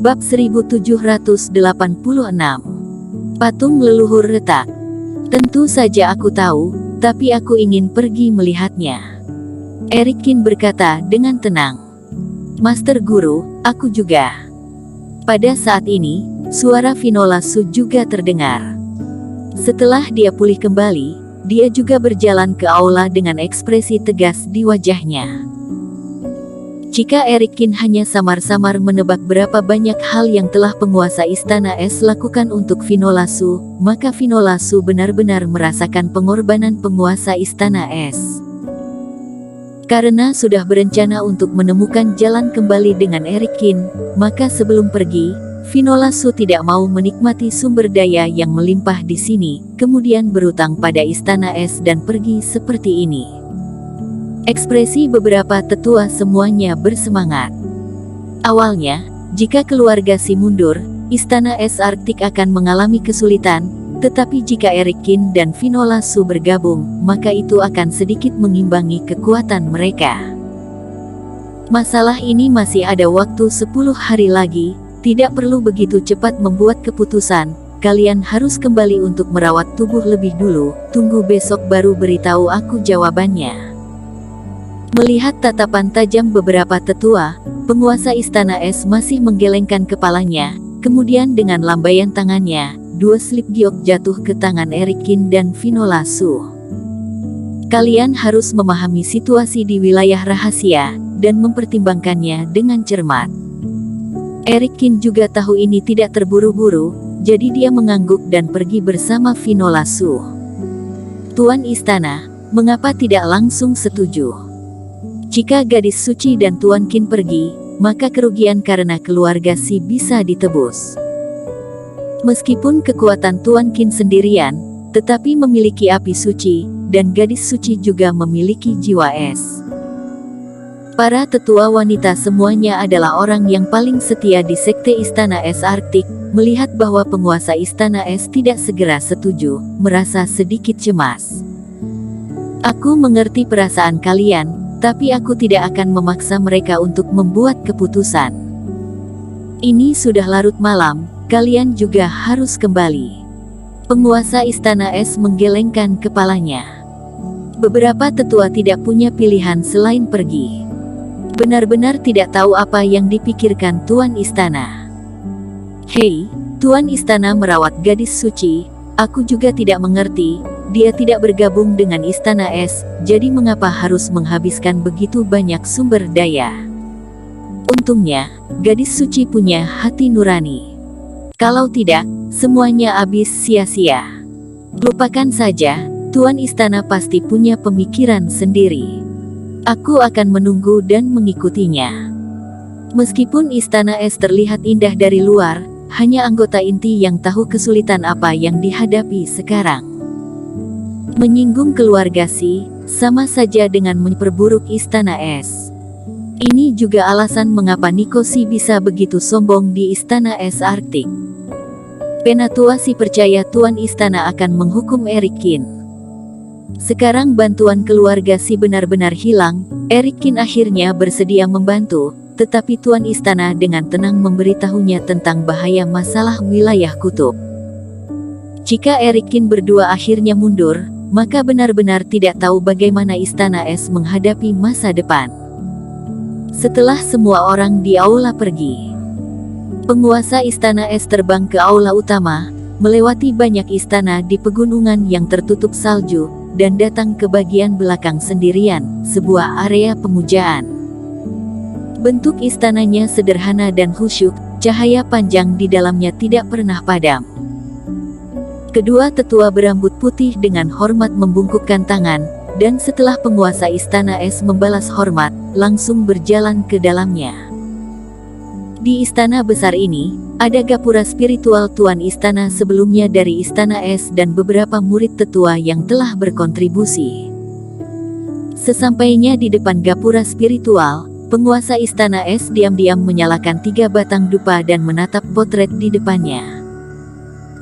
Bab 1786. Patung leluhur retak. Tentu saja aku tahu, tapi aku ingin pergi melihatnya. Erikin berkata dengan tenang. Master Guru, aku juga. Pada saat ini, suara Finola Su juga terdengar. Setelah dia pulih kembali, dia juga berjalan ke aula dengan ekspresi tegas di wajahnya. Jika Erikin hanya samar-samar menebak berapa banyak hal yang telah penguasa Istana Es lakukan untuk Finola Su, maka Finola Su benar-benar merasakan pengorbanan penguasa Istana Es. Karena sudah berencana untuk menemukan jalan kembali dengan Erikin, maka sebelum pergi, Finola Su tidak mau menikmati sumber daya yang melimpah di sini, kemudian berutang pada Istana Es dan pergi seperti ini. Ekspresi beberapa tetua semuanya bersemangat. Awalnya, jika keluarga Si mundur, Istana Es Arktik akan mengalami kesulitan, tetapi jika Erikin dan Finola Su bergabung, maka itu akan sedikit mengimbangi kekuatan mereka. Masalah ini masih ada waktu 10 hari lagi, tidak perlu begitu cepat membuat keputusan, kalian harus kembali untuk merawat tubuh lebih dulu, tunggu besok baru beritahu aku jawabannya. Melihat tatapan tajam beberapa tetua, penguasa Istana Es masih menggelengkan kepalanya, kemudian dengan lambaian tangannya, 2 slip giok jatuh ke tangan Erikin dan Finola Su. Kalian harus memahami situasi di wilayah rahasia, dan mempertimbangkannya dengan cermat. Erikin juga tahu ini tidak terburu-buru, jadi dia mengangguk dan pergi bersama Finola Su. Tuan Istana, mengapa tidak langsung setuju? Jika gadis suci dan Tuan Qin pergi, maka kerugian karena keluarga Si bisa ditebus. Meskipun kekuatan Tuan Qin sendirian, tetapi memiliki api suci, dan gadis suci juga memiliki jiwa es. Para tetua wanita semuanya adalah orang yang paling setia di sekte Istana Es Arktik, melihat bahwa penguasa Istana Es tidak segera setuju, merasa sedikit cemas. Aku mengerti perasaan kalian, tapi aku tidak akan memaksa mereka untuk membuat keputusan. Ini sudah larut malam, kalian juga harus kembali. Penguasa Istana Es menggelengkan kepalanya. Beberapa tetua tidak punya pilihan selain pergi. Benar-benar tidak tahu apa yang dipikirkan Tuan Istana. Hei, Tuan Istana merawat gadis suci, aku juga tidak mengerti. Dia tidak bergabung dengan Istana Es, jadi mengapa harus menghabiskan begitu banyak sumber daya? Untungnya, gadis suci punya hati nurani. Kalau tidak, semuanya habis sia-sia. Lupakan saja, Tuan Istana pasti punya pemikiran sendiri. Aku akan menunggu dan mengikutinya. Meskipun Istana Es terlihat indah dari luar, hanya anggota inti yang tahu kesulitan apa yang dihadapi sekarang. Menyinggung keluarga Si, sama saja dengan memperburuk Istana Es. Ini juga alasan mengapa Niko Si bisa begitu sombong di Istana Es Arktik. Penatua Si percaya Tuan Istana akan menghukum Erikin. Sekarang bantuan keluarga Si benar-benar hilang, Erikin akhirnya bersedia membantu, tetapi Tuan Istana dengan tenang memberitahunya tentang bahaya masalah wilayah kutub. Jika Erikin berdua akhirnya mundur, maka benar-benar tidak tahu bagaimana Istana Es menghadapi masa depan. Setelah semua orang di aula pergi, penguasa Istana Es terbang ke aula utama, melewati banyak istana di pegunungan yang tertutup salju, dan datang ke bagian belakang sendirian, sebuah area pemujaan. Bentuk istananya sederhana dan khusyuk, cahaya panjang di dalamnya tidak pernah padam. Kedua tetua berambut putih dengan hormat membungkukkan tangan, dan setelah penguasa Istana Es membalas hormat, langsung berjalan ke dalamnya. Di istana besar ini, ada gapura spiritual Tuan Istana sebelumnya dari Istana Es dan beberapa murid tetua yang telah berkontribusi. Sesampainya di depan gapura spiritual, penguasa Istana Es diam-diam menyalakan 3 batang dupa dan menatap potret di depannya.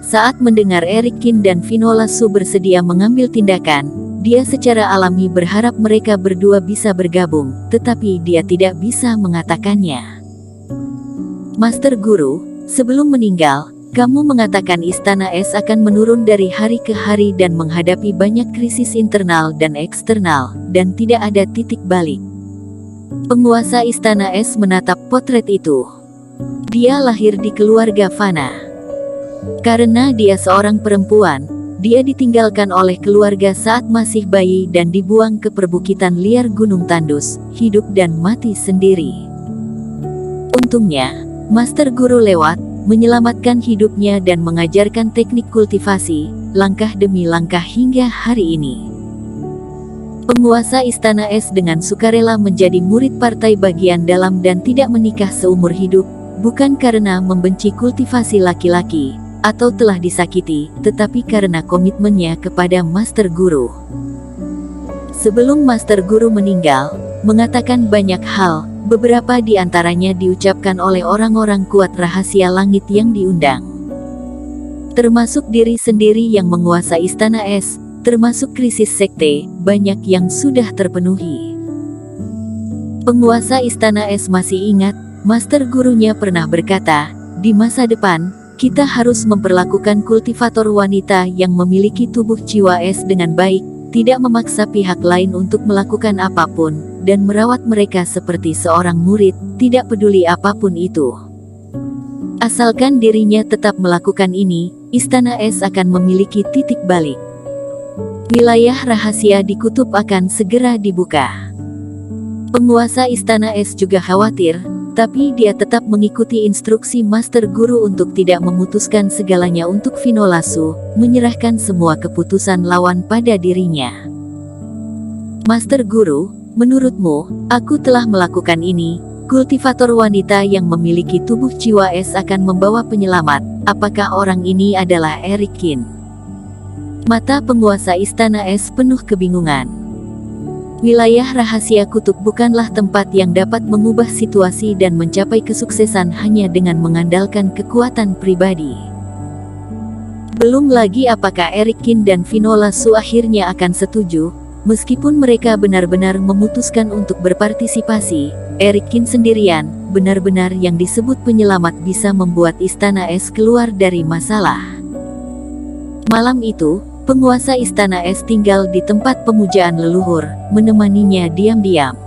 Saat mendengar Erikin dan Finola Su bersedia mengambil tindakan, dia secara alami berharap mereka berdua bisa bergabung, tetapi dia tidak bisa mengatakannya. Master Guru, sebelum meninggal, kamu mengatakan Istana Es akan menurun dari hari ke hari dan menghadapi banyak krisis internal dan eksternal, dan tidak ada titik balik. Penguasa Istana Es menatap potret itu. Dia lahir di keluarga fana. Karena dia seorang perempuan, dia ditinggalkan oleh keluarga saat masih bayi dan dibuang ke perbukitan liar Gunung Tandus, hidup dan mati sendiri. Untungnya, Master Guru lewat, menyelamatkan hidupnya dan mengajarkan teknik kultivasi, langkah demi langkah hingga hari ini. Penguasa Istana Es dengan sukarela menjadi murid partai bagian dalam dan tidak menikah seumur hidup, bukan karena membenci kultivasi laki-laki, atau telah disakiti, tetapi karena komitmennya kepada Master Guru. Sebelum Master Guru meninggal, mengatakan banyak hal, beberapa di antaranya diucapkan oleh orang-orang kuat rahasia langit yang diundang. Termasuk diri sendiri yang menguasai Istana Es, termasuk krisis sekte, banyak yang sudah terpenuhi. Penguasa Istana Es masih ingat, Master Gurunya pernah berkata, di masa depan, kita harus memperlakukan kultivator wanita yang memiliki tubuh jiwa es dengan baik, tidak memaksa pihak lain untuk melakukan apapun, dan merawat mereka seperti seorang murid, tidak peduli apapun itu. Asalkan dirinya tetap melakukan ini, Istana Es akan memiliki titik balik. Wilayah rahasia di kutub akan segera dibuka. Penguasa Istana Es juga khawatir, tapi dia tetap mengikuti instruksi Master Guru untuk tidak memutuskan segalanya untuk Vinolasu, menyerahkan semua keputusan lawan pada dirinya. Master Guru, menurutmu, aku telah melakukan ini, kultivator wanita yang memiliki tubuh jiwa es akan membawa penyelamat, apakah orang ini adalah Erik Kin? Mata penguasa Istana Es penuh kebingungan. Wilayah rahasia kutub bukanlah tempat yang dapat mengubah situasi dan mencapai kesuksesan hanya dengan mengandalkan kekuatan pribadi. Belum lagi apakah Erik Kin dan Vinolasu akhirnya akan setuju, meskipun mereka benar-benar memutuskan untuk berpartisipasi. Erik Kin sendirian, benar-benar yang disebut penyelamat bisa membuat Istana Es keluar dari masalah. Malam itu, penguasa Istana Es tinggal di tempat pemujaan leluhur, menemaninya diam-diam.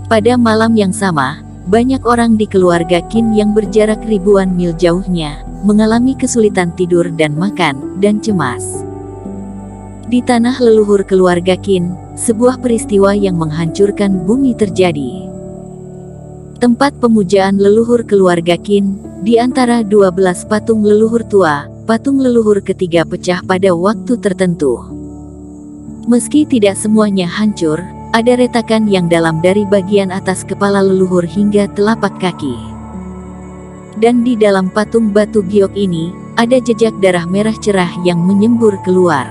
Pada malam yang sama, banyak orang di keluarga Qin yang berjarak ribuan mil jauhnya, mengalami kesulitan tidur dan makan, dan cemas. Di tanah leluhur keluarga Qin, sebuah peristiwa yang menghancurkan bumi terjadi. Tempat pemujaan leluhur keluarga Qin, di antara 12 patung leluhur tua, patung leluhur ketiga pecah pada waktu tertentu. Meski tidak semuanya hancur, ada retakan yang dalam dari bagian atas kepala leluhur hingga telapak kaki. Dan di dalam patung batu giok ini, ada jejak darah merah cerah yang menyembur keluar.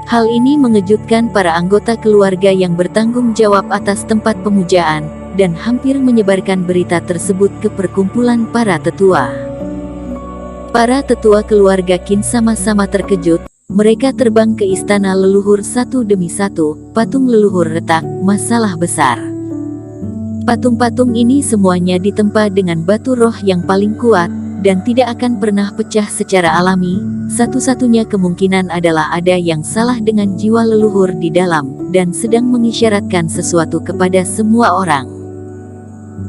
Hal ini mengejutkan para anggota keluarga yang bertanggung jawab atas tempat pemujaan, dan hampir menyebarkan berita tersebut ke perkumpulan para tetua. Para tetua keluarga Qin sama-sama terkejut, mereka terbang ke istana leluhur satu demi satu, patung leluhur retak, masalah besar. Patung-patung ini semuanya ditempa dengan batu roh yang paling kuat, dan tidak akan pernah pecah secara alami. Satu-satunya kemungkinan adalah ada yang salah dengan jiwa leluhur di dalam, dan sedang mengisyaratkan sesuatu kepada semua orang.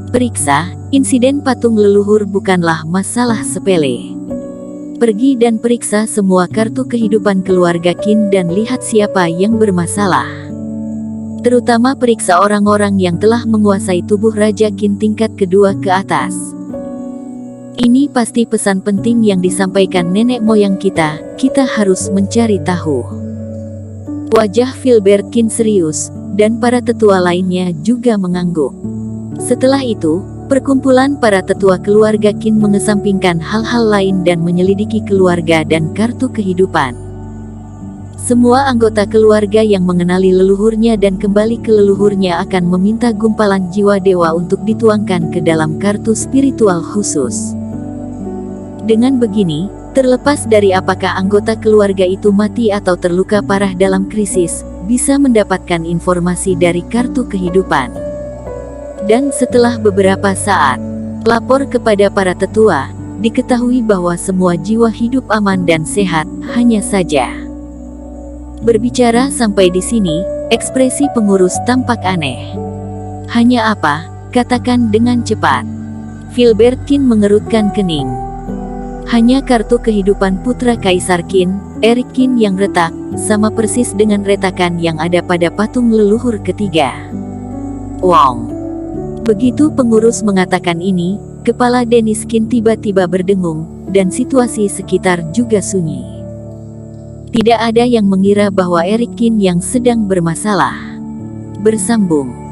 Periksa, insiden patung leluhur bukanlah masalah sepele. Pergi dan periksa semua kartu kehidupan keluarga Qin dan lihat siapa yang bermasalah. Terutama periksa orang-orang yang telah menguasai tubuh Raja Qin tingkat kedua ke atas. Ini pasti pesan penting yang disampaikan nenek moyang kita harus mencari tahu. Wajah Filbert Qin serius, dan para tetua lainnya juga mengangguk. Setelah itu, perkumpulan para tetua keluarga Qin mengesampingkan hal-hal lain dan menyelidiki keluarga dan kartu kehidupan. Semua anggota keluarga yang mengenali leluhurnya dan kembali ke leluhurnya akan meminta gumpalan jiwa dewa untuk dituangkan ke dalam kartu spiritual khusus. Dengan begini, terlepas dari apakah anggota keluarga itu mati atau terluka parah dalam krisis, bisa mendapatkan informasi dari kartu kehidupan. Dan setelah beberapa saat, Lapor kepada para tetua, diketahui bahwa semua jiwa hidup aman dan sehat, hanya saja. Berbicara sampai di sini, ekspresi pengurus tampak aneh. Hanya apa? Katakan dengan cepat. Filbert Qin mengerutkan kening. Hanya kartu kehidupan putra Kaisar Qin, Eric Qin yang retak, sama persis dengan retakan yang ada pada patung leluhur ketiga. Wong. Begitu pengurus mengatakan ini, kepala Dennis Qin tiba-tiba berdengung, dan situasi sekitar juga sunyi. Tidak ada yang mengira bahwa Eric Qin yang sedang bermasalah. Bersambung.